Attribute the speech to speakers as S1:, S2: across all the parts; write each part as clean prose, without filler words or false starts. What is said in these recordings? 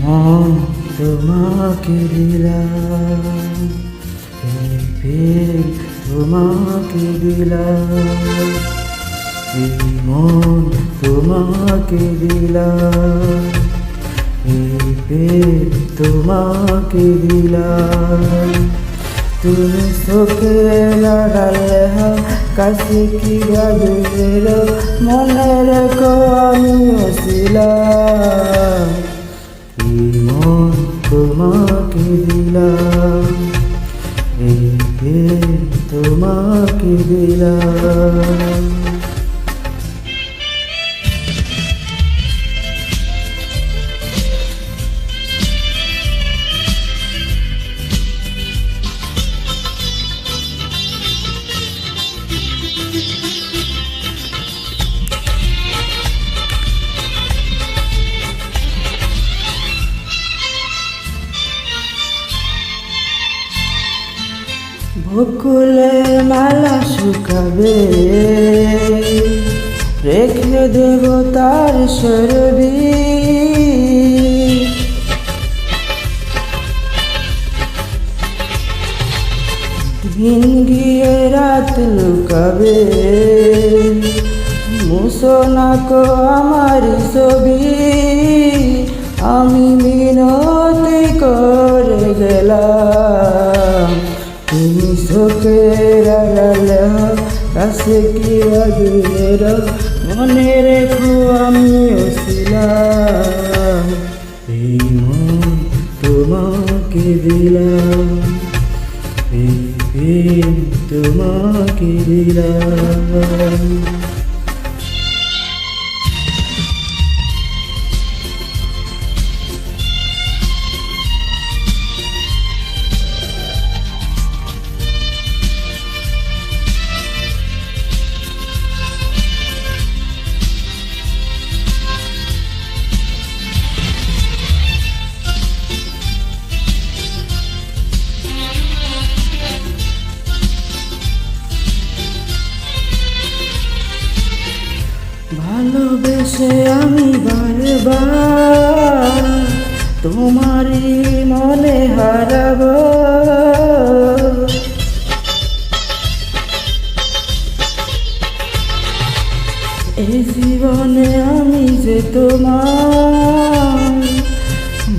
S1: মন তোমাকে দিলাম, এই প্রেম তোমাকে দিলাম, এই মন তোমাকে দিলাম, এই প্রেম তোমাকে দিলাম। তুমি চোখে লাগালে কাছে কি গাজুরের মনে রেখো আমিও ছিলাম। এই মন তোমাকে দিলাম, এই প্রেম তোমাকে দিলাম। বকুলে মালা শুকাবে, রেখে দেব তার শরবি। দিন গিয়ে রাত লুকাবে, মুছো না কো আমার ছবি। আমি মিনতি করে গেলাম, তুমি চোখের আড়ালে কাছে কি দূরের মনে রেখো আমিও ছিলাম। এই মন তোমাকে দিলাম, এই প্রেম তোমাকে দিলাম। ভালোবেসে আমি বারবার তোমারই মনে হারাব। এই জীবনে আমি যে তোমার,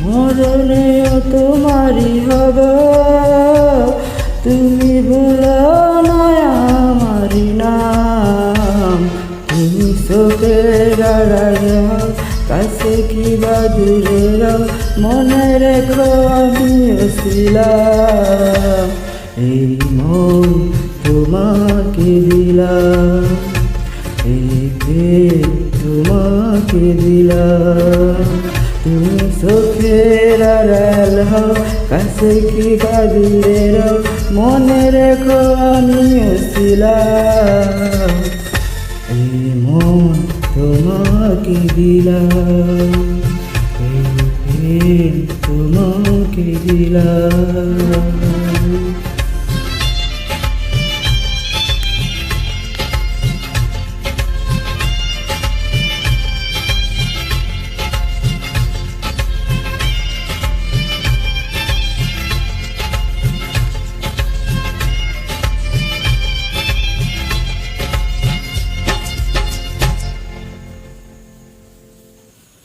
S1: মরণেও তোমারই হব। তুমি ভুলো না আমারই নাম, তুমি চোখের আড়ালে কাছে কি বা দূরের মনে রেখো আমিও ছিলাম। এই মন তোমাকে দিলাম, এই প্রেম তোমাকে দিলাম। তুমি চোখের আড়াল কাছে কি বা দূরের মনে রেখো আমিও ছিলাম। এই মন তোমাকে দিলাম, এই প্রেম তোমাকে দিলাম।